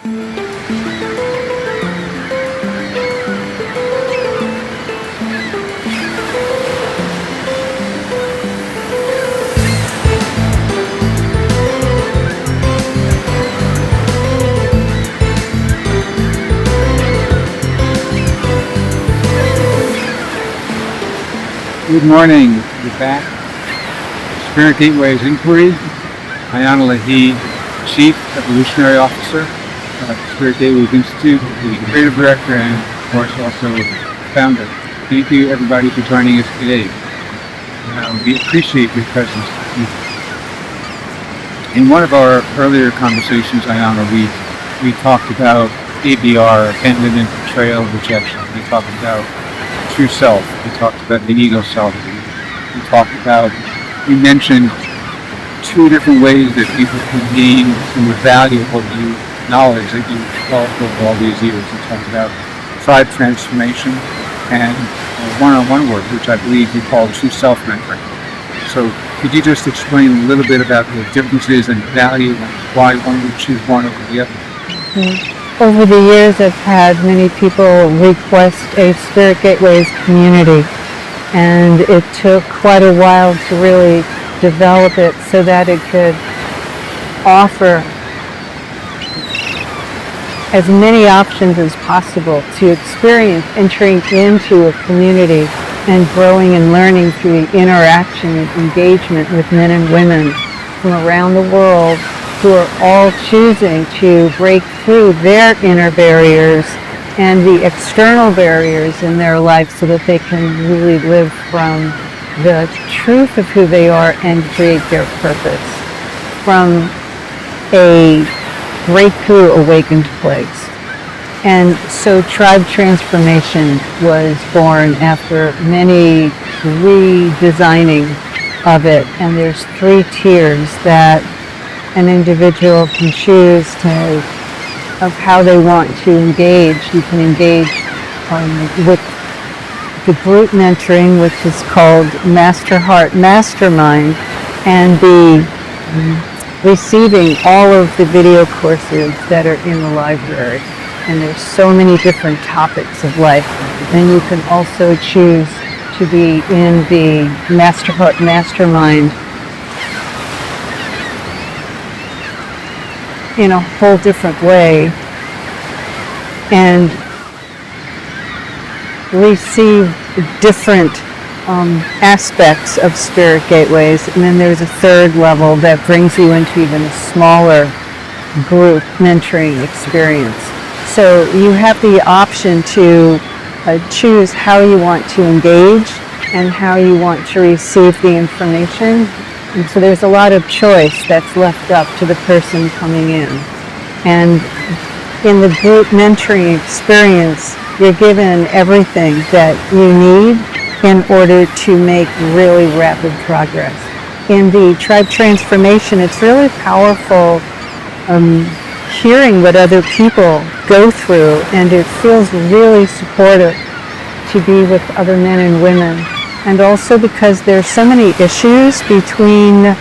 Good morning. We're back. Spirit Gateway's Inquiry. Ayana Lahi, Chief Evolutionary Officer at Spirit Gateway's Institute, the Creative Director, and of course also Founder. Thank you everybody for joining us today. We appreciate your presence. In one of our earlier conversations, Ayana, we talked about ABR, abandonment, betrayal, rejection. We talked about true self. We talked about the ego self. We mentioned two different ways that people can gain some valuable new knowledge that you've developed over all these years. We talked about tribe transformation and one-on-one work, which I believe you call true self-mentoring. So could you just explain a little bit about the differences and value and why one would choose one over the other? Mm-hmm. Over the years, I've had many people request a Spirit Gateways community, and it took quite a while to really develop it so that it could offer as many options as possible to experience entering into a community and growing and learning through the interaction and engagement with men and women from around the world who are all choosing to break through their inner barriers and the external barriers in their life so that they can really live from the truth of who they are and create their purpose from a breakthrough awakened place. And so Tribe Transformation was born after many redesigning of it, and there's 3 tiers that an individual can choose of how they want to engage. You can engage with the group mentoring, which is called Master Heart Mastermind, and be receiving all of the video courses that are in the library. And there's so many different topics of life. And you can also choose to be in the Master Heart Mastermind in a whole different way and receive different aspects of Spirit Gateways. And then there's a 3rd level that brings you into even a smaller group mentoring experience. So you have the option to choose how you want to engage and how you want to receive the information. And so there's a lot of choice that's left up to the person coming in. And in the group mentoring experience, you're given everything that you need in order to make really rapid progress. In the Tribe Transformation, it's really powerful hearing what other people go through, and it feels really supportive to be with other men and women. And also because there's so many issues between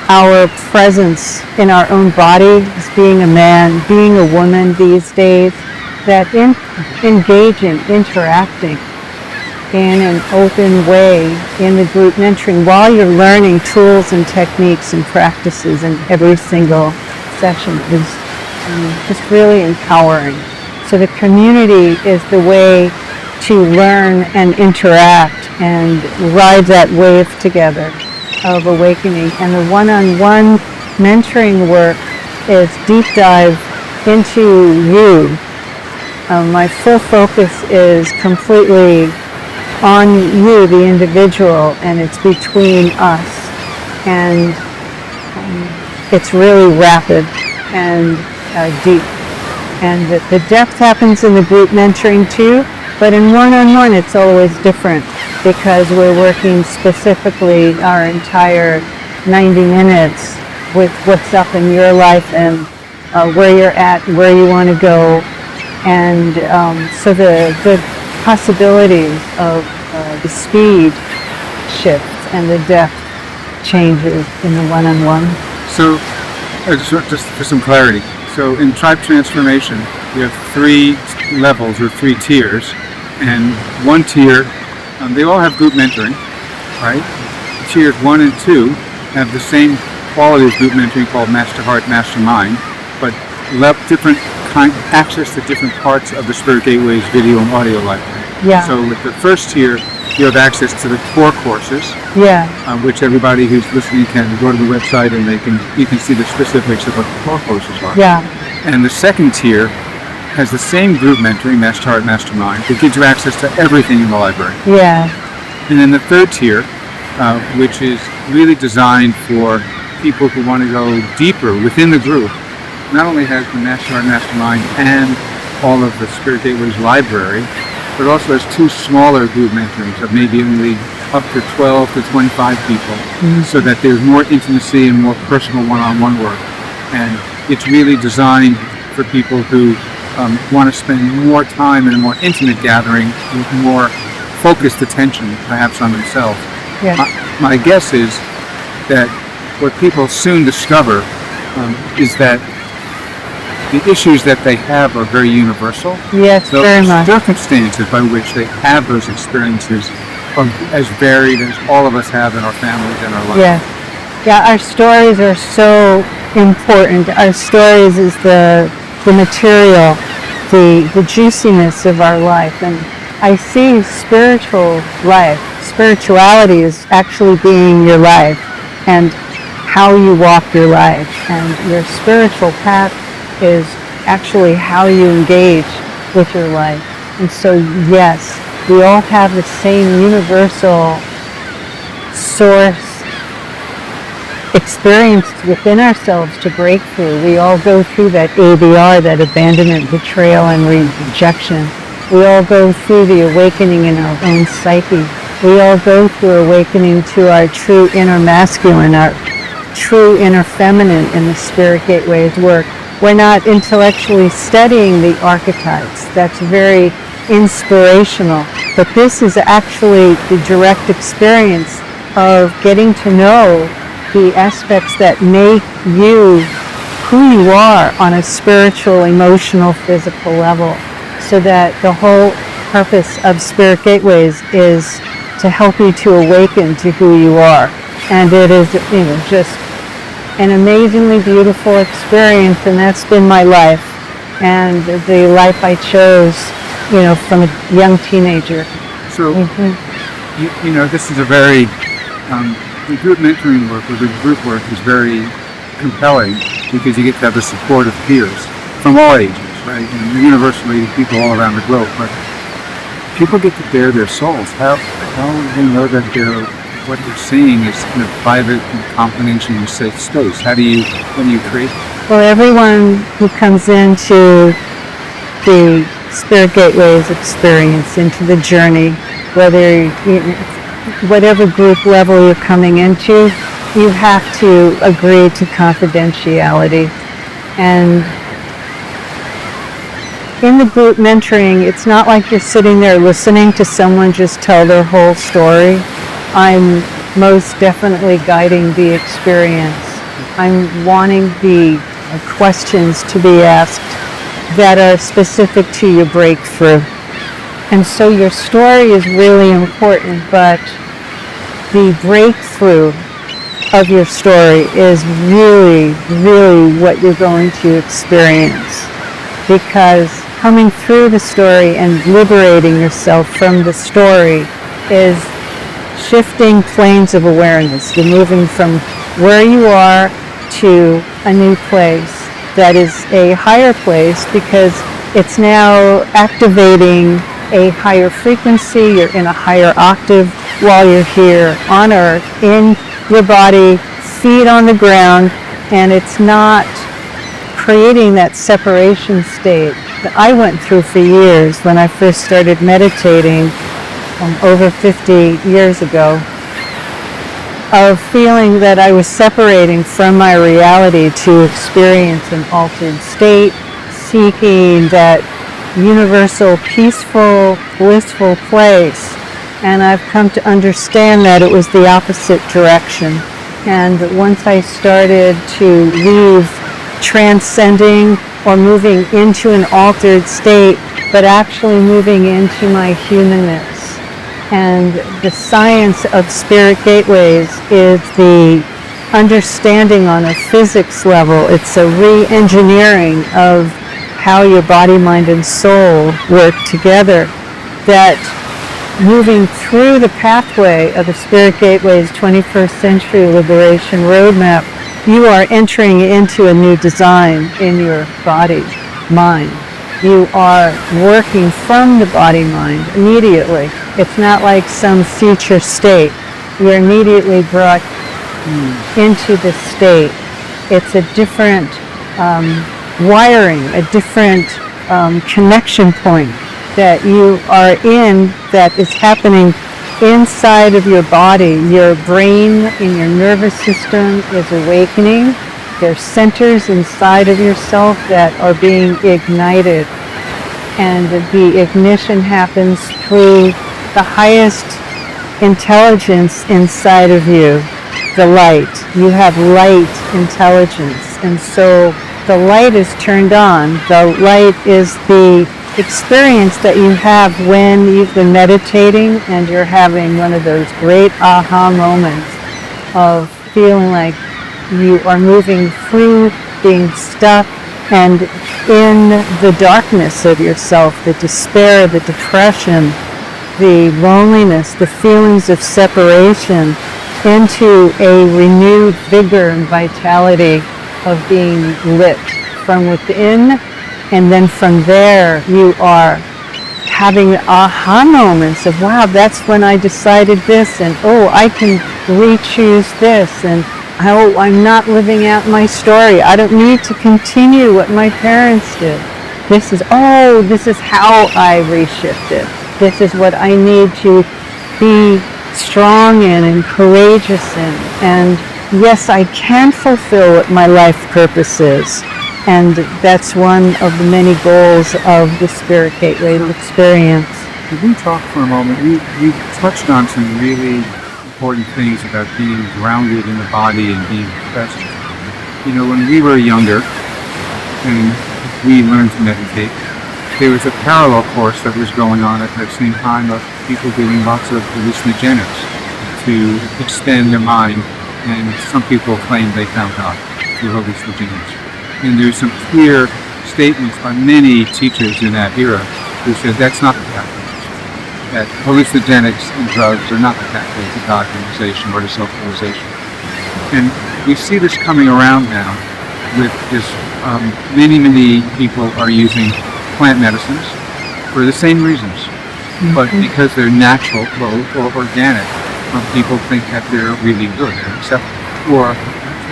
our presence in our own body as being a man, being a woman these days, that engaging, interacting in an open way in the group mentoring while you're learning tools and techniques and practices in every single session is just really empowering. So the community is the way to learn and interact and ride that wave together of awakening. And the one-on-one mentoring work is deep dive into you. My full focus is completely on you, the individual, and it's between us. And it's really rapid and deep. And the depth happens in the group mentoring too, but in one-on-one it's always different because we're working specifically our entire 90 minutes with what's up in your life and where you're at, where you want to go. And so the possibilities of the speed shifts and the depth changes in the one-on-one. So just for some clarity, so So in tribe transformation, you have 3 levels or 3 tiers, and one tier, they all have group mentoring, right? Tiers 1 and 2 have the same quality of group mentoring called Master Heart, Master Mind, but different access to different parts of the Spirit Gateway's video and audio library. Yeah. So with the first tier, you have access to the core courses, Yeah. which everybody who's listening can go to the website and you can see the specifics of what the core courses are. Yeah. And the second tier has the same group mentoring, Master Heart, Master Mind, that gives you access to everything in the library. Yeah. And then the third tier, which is really designed for people who want to go deeper within the group, not only has the Master Heart, Master Mind and all of the Spirit Gateway's library, but also has 2 smaller group mentorings of maybe only up to 12 to 25 people, so that there's more intimacy and more personal one-on-one work. And it's really designed for people who want to spend more time in a more intimate gathering with more focused attention, perhaps on themselves. Yeah. My guess is that what people soon discover is that the issues that they have are very universal. Yes, So very the much. circumstances by which they have those experiences are as varied as all of us have in our families and our lives. Yeah. Yeah, our stories are so important. Our stories is the material, the juiciness of our life. And I see spirituality is actually being your life and how you walk your life. And your spiritual path is actually how you engage with your life. And so, yes, we all have the same universal source experience within ourselves to break through. We all go through that ABR, that abandonment, betrayal, and rejection. We all go through the awakening in our own psyche. We all go through awakening to our true inner masculine, our true inner feminine in the Spirit Gateway's work. We're not intellectually studying the archetypes. That's very inspirational. But this is actually the direct experience of getting to know the aspects that make you who you are on a spiritual, emotional, physical level. So that the whole purpose of Spirit Gateways is to help you to awaken to who you are. And it is, just an amazingly beautiful experience, and that's been my life and the life I chose, from a young teenager. So, this is a very, the group mentoring work or the group work is very compelling because you get to have the support of peers from all ages, right? And universally, people all around the globe. But people get to bare their souls. How do they know that what they're seeing is in a private and confidential and safe space? When do you create that? Well, everyone who comes into the Spirit Gateways experience, into the journey, whatever group level you're coming into, you have to agree to confidentiality. And in the group mentoring, it's not like you're sitting there listening to someone just tell their whole story. I'm most definitely guiding the experience. I'm wanting the questions to be asked that are specific to your breakthrough. And so your story is really important, but the breakthrough of your story is really, really what you're going to experience. Because coming through the story and liberating yourself from the story is shifting planes of awareness. You're moving from where you are to a new place that is a higher place because it's now activating a higher frequency. You're in a higher octave while you're here on Earth, in your body, feet on the ground, and it's not creating that separation state that I went through for years when I first started meditating over 50 years ago, of feeling that I was separating from my reality to experience an altered state, seeking that universal, peaceful, blissful place. And I've come to understand that it was the opposite direction. And once I started to leave transcending or moving into an altered state, but actually moving into my humanness. And the science of spirit gateways is the understanding on a physics level. It's a re-engineering of how your body, mind, and soul work together, that moving through the pathway of the Spirit Gateway's 21st Century Liberation Roadmap, you are entering into a new design in your body, mind. You are working from the body-mind immediately. It's not like some future state. You're immediately brought into this state. It's a different wiring, a different connection point that you are in, that is happening inside of your body. Your brain and your nervous system is awakening. There's centers inside of yourself that are being ignited, and the ignition happens through the highest intelligence inside of you, the light. You have light intelligence, and so the light is turned on. The light is the experience that you have when you've been meditating and you're having one of those great aha moments of feeling like you are moving through being stuck and in the darkness of yourself, the despair, the depression, the loneliness, the feelings of separation, into a renewed vigor and vitality of being lit from within. And then from there, you are having aha moments of, wow, that's when I decided this, and oh, I can re-choose this, and oh, I'm not living out my story. I don't need to continue what my parents did. This is how I reshifted. This is what I need to be strong in and courageous in. And yes, I can fulfill what my life purpose is. And that's one of the many goals of the Spirit Gateway experience. Could we talk for a moment? You touched on some really important things about being grounded in the body and being present. You know, when we were younger and we learned to meditate, there was a parallel course that was going on at that same time of people doing lots of hallucinogenics to extend their mind, and some people claim they found God through hallucinogenics. And there's some clear statements by many teachers in that era who said that's not the pathway. That hallucinogenics and drugs are not the pathway to God realization or to self-realization. And we see this coming around now with this, many people are using plant medicines for the same reasons, but because they're natural or organic, people think that they're really good and acceptable. Or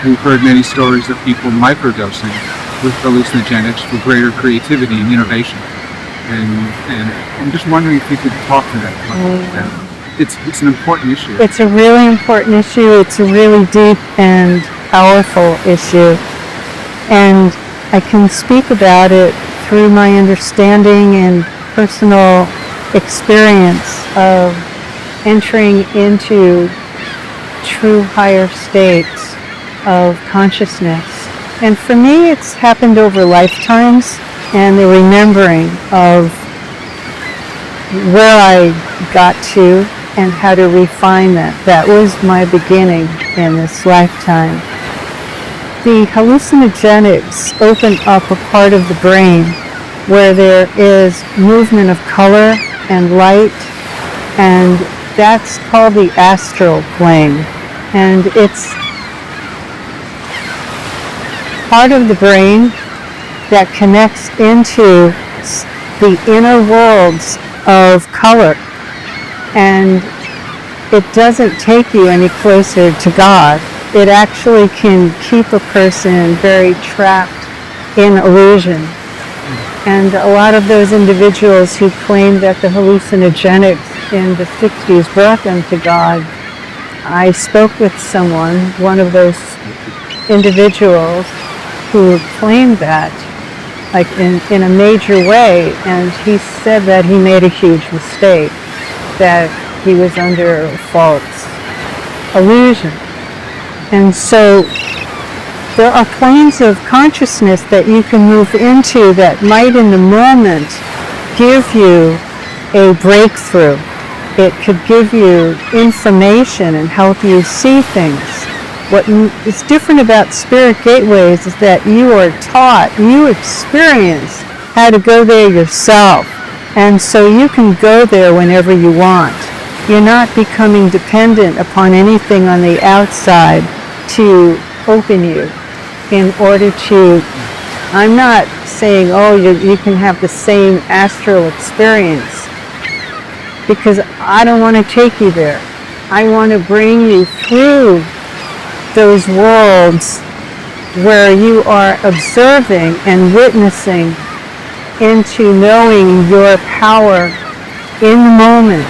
we've heard many stories of people microdosing with hallucinogenics for greater creativity and innovation. And I'm just wondering if you could talk to that. It's an important issue. It's a really important issue. It's a really deep and powerful issue. And I can speak about it through my understanding and personal experience of entering into true higher states of consciousness. And for me, it's happened over lifetimes, and the remembering of where I got to and how to refine that. That was my beginning in this lifetime. The hallucinogenics open up a part of the brain where there is movement of color and light, and that's called the astral plane. And it's part of the brain that connects into the inner worlds of color. And it doesn't take you any closer to God. It actually can keep a person very trapped in illusion. And a lot of those individuals who claim that the hallucinogenics in the 60s brought them to God, I spoke with someone, one of those individuals, who claimed that, like in a major way, and he said that he made a huge mistake, that he was under a false illusion. And so there are planes of consciousness that you can move into that might in the moment give you a breakthrough. It could give you information and help you see things. What is different about spirit gateways is that you are taught, you experience how to go there yourself. And so you can go there whenever you want. You're not becoming dependent upon anything on the outside to open you in order to, I'm not saying, oh, you can have the same astral experience, because I don't want to take you there. I want to bring you through those worlds where you are observing and witnessing into knowing your power in the moment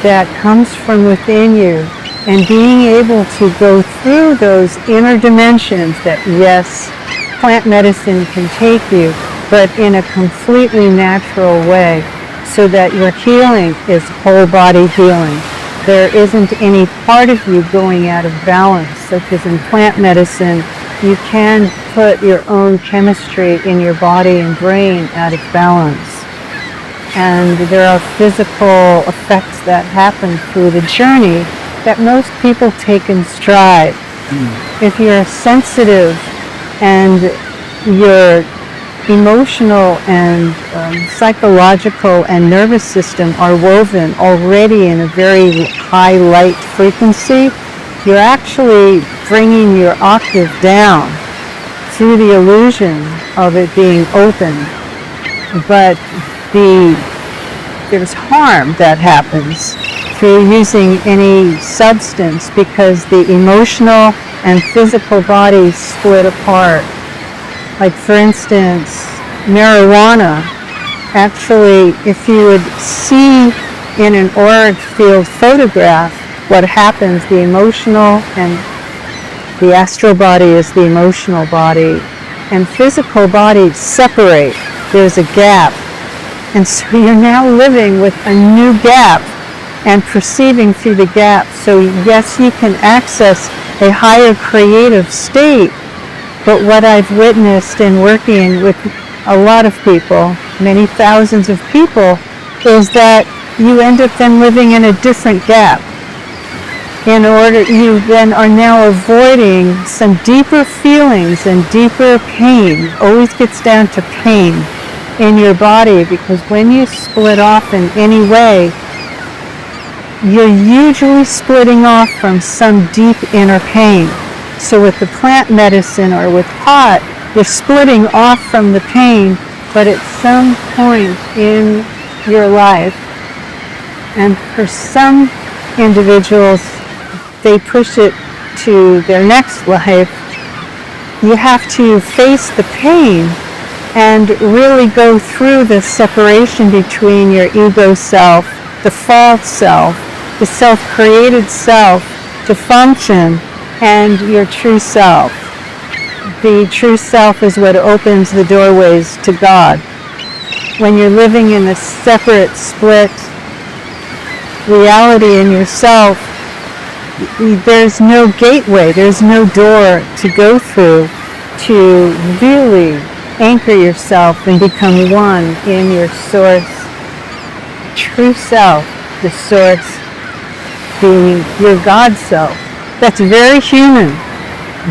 that comes from within you, and being able to go through those inner dimensions that, yes, plant medicine can take you, but in a completely natural way, so that your healing is whole body healing. There isn't any part of you going out of balance, such as in plant medicine. You can put your own chemistry in your body and brain out of balance. And there are physical effects that happen through the journey that most people take in stride. If you're sensitive and your emotional and psychological and nervous system are woven already in a very high light frequency, you're actually bringing your octave down through the illusion of it being open. But there's harm that happens through using any substance, because the emotional and physical bodies split apart. Like, for instance, marijuana, actually, if you would see in an auric field photograph what happens, the emotional and the astral body is the emotional body, and physical bodies separate. There's a gap. And so you're now living with a new gap and perceiving through the gap. So yes, you can access a higher creative state, but what I've witnessed in working with a lot of people, many thousands of people, is that you end up then living in a different gap. You then are now avoiding some deeper feelings and deeper pain. Always gets down to pain in your body, because when you split off in any way, you're usually splitting off from some deep inner pain. So with the plant medicine or with pot, you're splitting off from the pain, but at some point in your life, and for some individuals, they push it to their next life, you have to face the pain and really go through the separation between your ego self, the false self, the self-created self to function, and your true self. The true self is what opens the doorways to God. When you're living in a separate, split reality in yourself, there's no gateway, there's no door to go through to really anchor yourself and become one in your source, true self, the source being your God self. That's very human.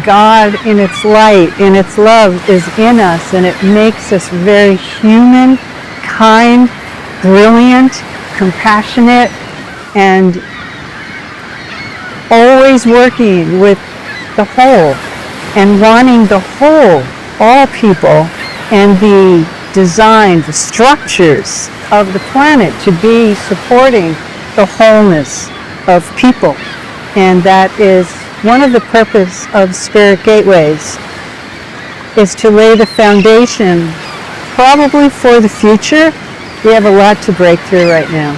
God in its light, in its love, is in us, and it makes us very human, kind, brilliant, compassionate, and always working with the whole and wanting the whole, all people, and the design, the structures of the planet to be supporting the wholeness of people. And that is one of the purpose of Spirit Gateways, is to lay the foundation probably for the future. We have a lot to break through right now.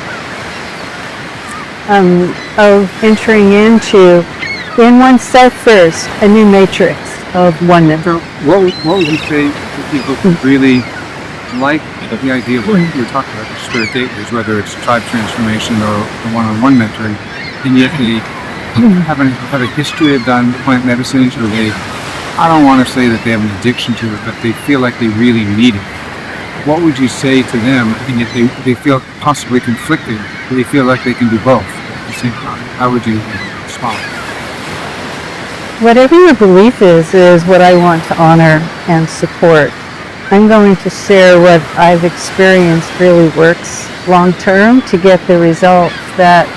Of entering into, in oneself first, a new matrix of oneness. So what would you say to people who really like the idea of what you're talking about, the Spirit Gateways, whether it's tribe transformation or one-on-one mentoring, and yet they have a history of done plant medicines, or they I don't want to say that they have an addiction to it, but they feel like they really need it. What would you say to them? And if they feel possibly conflicted, but they feel like they can do both at the same time. How would you respond? Whatever your belief is what I want to honor and support. I'm going to share what I've experienced really works long term to get the results that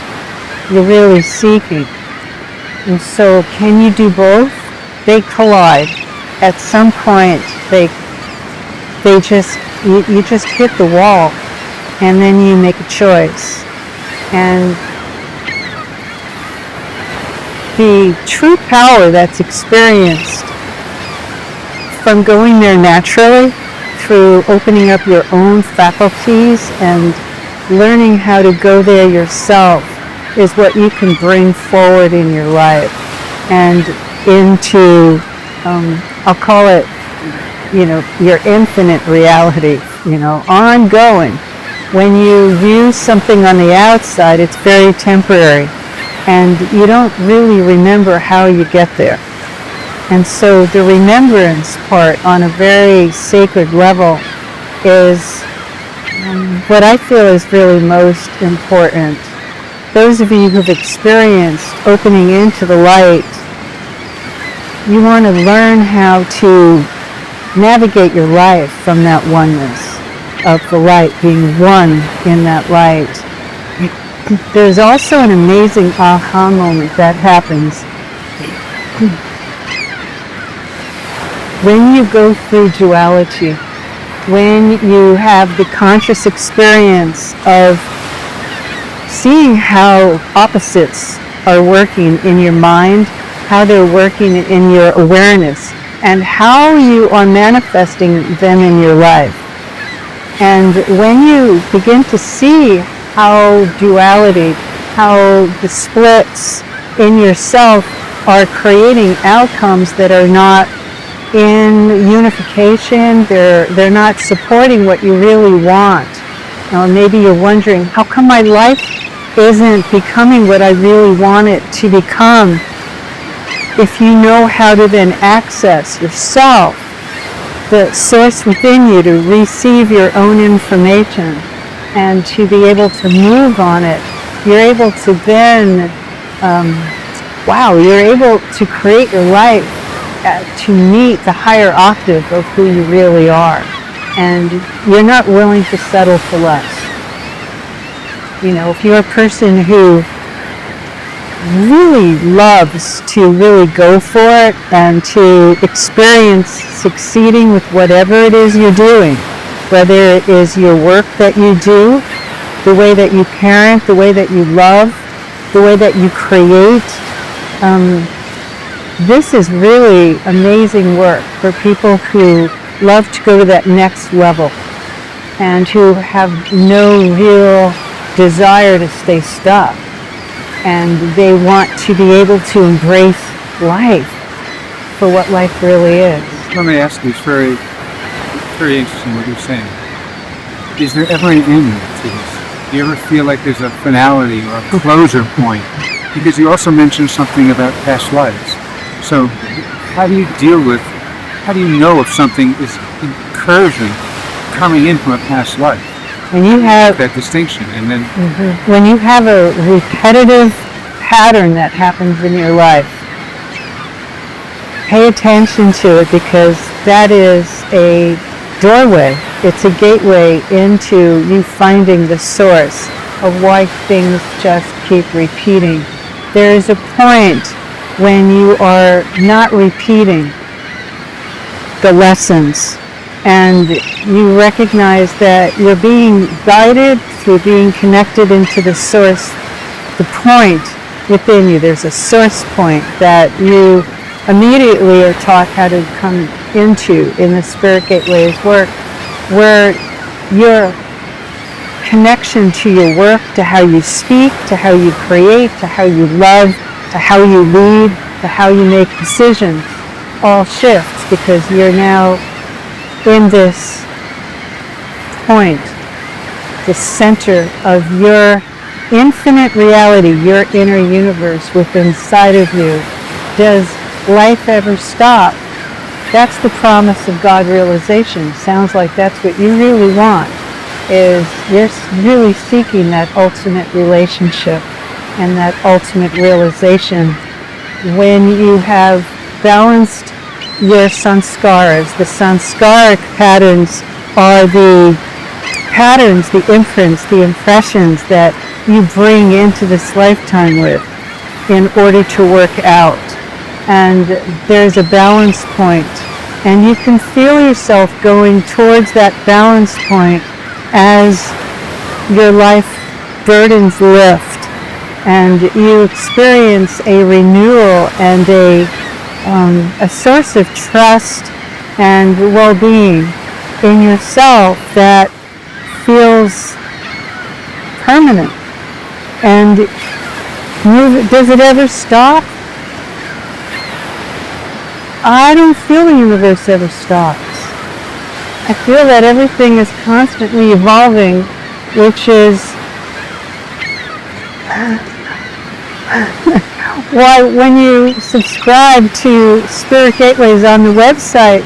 you're really seeking. And so can you do both? They collide. At some point you just hit the wall, and then you make a choice. And the true power that's experienced from going there naturally through opening up your own faculties and learning how to go there yourself is what you can bring forward in your life and into, I'll call it, your infinite reality, ongoing. When you view something on the outside, it's very temporary, and you don't really remember how you get there. And so the remembrance part on a very sacred level is what I feel is really most important. Those of you who've experienced opening into the light, you want to learn how to navigate your life from that oneness of the light, being one in that light. There's also an amazing aha moment that happens when you go through duality, when you have the conscious experience of seeing how opposites are working in your mind, how they're working in your awareness, and how you are manifesting them in your life. And when you begin to see how duality, how the splits in yourself are creating outcomes that are not in unification, they're not supporting what you really want. Maybe you're wondering, how come my life isn't becoming what I really want it to become? If you know how to then access yourself, the source within you, to receive your own information and to be able to move on it, you're able to then, you're able to create your life to meet the higher octave of who you really are. And you're not willing to settle for less. If you're a person who really loves to really go for it and to experience succeeding with whatever it is you're doing, whether it is your work that you do, the way that you parent, the way that you love, the way that you create, this is really amazing work for people who love to go to that next level and who have no real desire to stay stuck. And they want to be able to embrace life for what life really is. Let me ask you, it's very, very interesting what you're saying. Is there ever an end to this? Do you ever feel like there's a finality or a closure point? Because you also mentioned something about past lives. So how do you know if something is incursion coming in from a past life? When you have that distinction, and then when you have a repetitive pattern that happens in your life, pay attention to it, because that is a doorway. It's a gateway into you finding the source of why things just keep repeating. There is a point when you are not repeating the lessons, and you recognize that you're being guided through being connected into the source, the point within you. There's a source point that you immediately are taught how to come into in the Spirit Gateways work, where your connection to your work, to how you speak, to how you create, to how you love, to how you lead, to how you make decisions, all shifts, because you're now in this point, the center of your infinite reality, your inner universe within inside of you. Does life ever stop That's the promise of God realization. Sounds like that's what you really want, is you're really seeking that ultimate relationship and that ultimate realization. When you have balanced your sanskaras, the sanskaric patterns are the patterns, the imprints, the impressions that you bring into this lifetime with in order to work out. And there's a balance point, and you can feel yourself going towards that balance point as your life burdens lift and you experience a renewal and a source of trust and well-being in yourself that feels permanent. And does it ever stop? I don't feel the universe ever stops. I feel that everything is constantly evolving, which is why when you subscribe to Spirit Gateways on the website,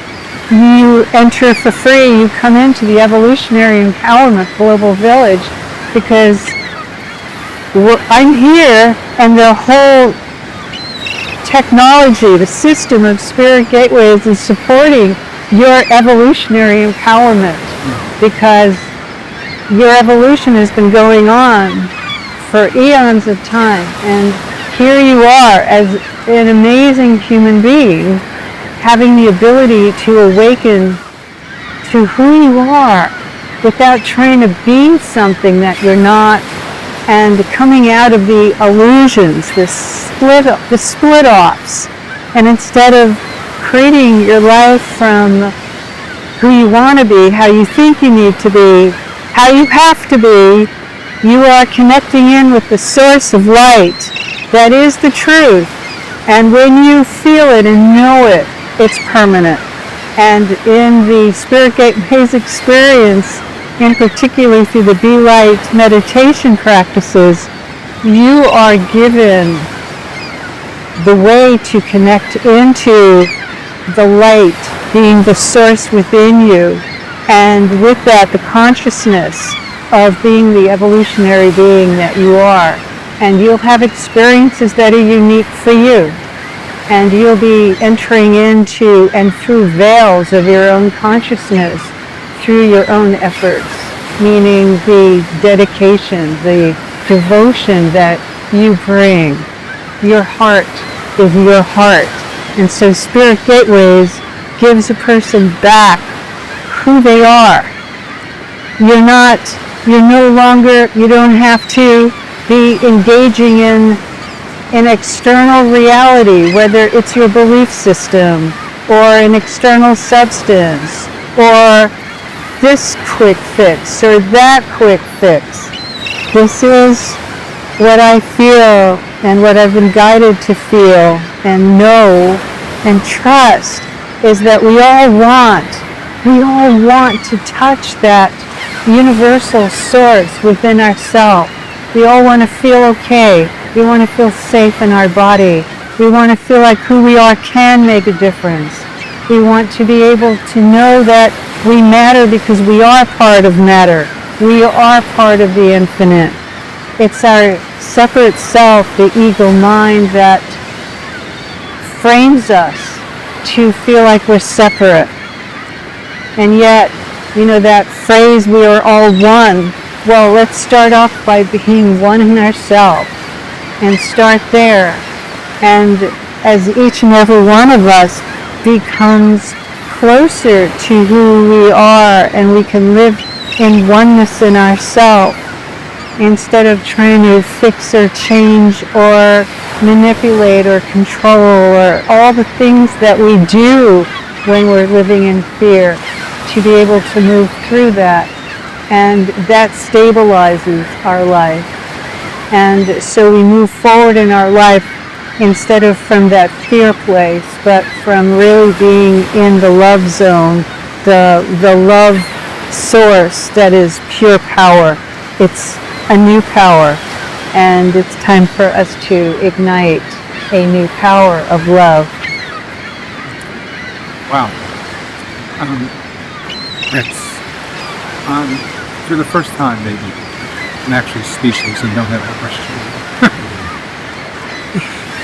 you enter for free, you come into the Evolutionary Empowerment Global Village, because I'm here and the whole technology, the system of Spirit Gateways is supporting your evolutionary empowerment, because your evolution has been going on for eons of time, and here you are as an amazing human being having the ability to awaken to who you are without trying to be something that you're not, and coming out of the illusions, the split-offs, and instead of creating your life from who you want to be, how you think you need to be, how you have to be, you are connecting in with the source of light that is the truth. And when you feel it and know it, it's permanent. And in the Spirit Gateways experience, in particular through the Be Light meditation practices, you are given the way to connect into the light being the source within you, and with that the consciousness of being the evolutionary being that you are. And you'll have experiences that are unique for you, and you'll be entering into and through veils of your own consciousness, through your own efforts, meaning the dedication, the devotion that you bring. Your heart is your heart. And so Spirit Gateways gives a person back who they are. You don't have to be engaging in an external reality, whether it's your belief system or an external substance or this quick fix or that quick fix. This is what I feel and what I've been guided to feel and know and trust, is that we all want to touch that universal source within ourselves. We all want to feel okay. We want to feel safe in our body. We want to feel like who we are can make a difference. We want to be able to know that we matter because we are part of matter. We are part of the infinite. It's our separate self, the ego mind, that frames us to feel like we're separate. And yet, that phrase, we are all one. Well, let's start off by being one in ourselves and start there. And as each and every one of us becomes closer to who we are, and we can live in oneness in ourselves instead of trying to fix or change or manipulate or control or all the things that we do when we're living in fear, to be able to move through that. And that stabilizes our life. And so we move forward in our life instead of from that fear place, but from really being in the love zone, the love source that is pure power. It's a new power, and it's time for us to ignite a new power of love. Wow. It's for the first time, maybe I'm actually speechless and don't have a question.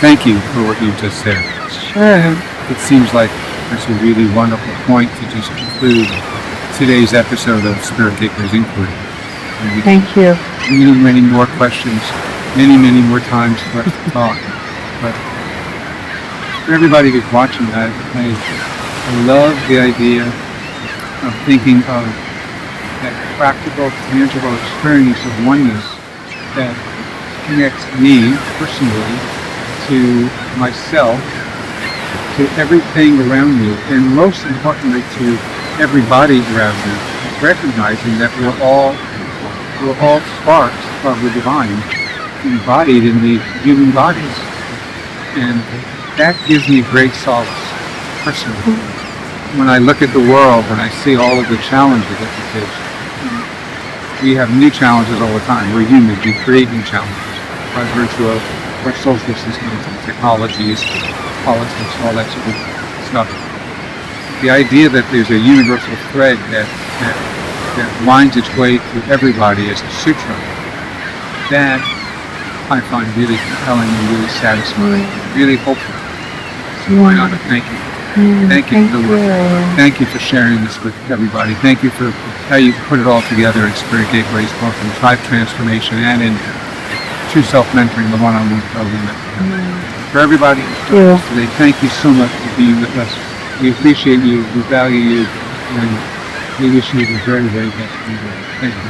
Thank you for what you just said. Sure. It seems like it's a really wonderful point to just conclude today's episode of Spirit Gateway's Inquiry. And we Thank you. many, many more questions, many, many more times for us to talk. But for everybody who's watching that, I love the idea of thinking of that practical, tangible experience of oneness that connects me personally to myself, to everything around me, and most importantly to everybody around me, recognizing that we're all sparks of the divine embodied in these human bodies. And that gives me great solace personally. When I look at the world and I see all of the challenges that we face, we have new challenges all the time. We're humans, we create new challenges by virtue of our social systems and technologies, politics, all that sort of stuff. The idea that there's a universal thread that winds its way through everybody as a sutra, that I find really compelling and really satisfying, really hopeful. So why not? Thank you. Thank you for the work. Thank you for sharing this with everybody. Thank you for how you put it all together in Spirit Gateways, both in tribe transformation and in true self-mentoring, the one-on-one program that we have. For everybody today, thank you so much for being with us. We appreciate you, we value you, and we wish you the very, very best. Thank you.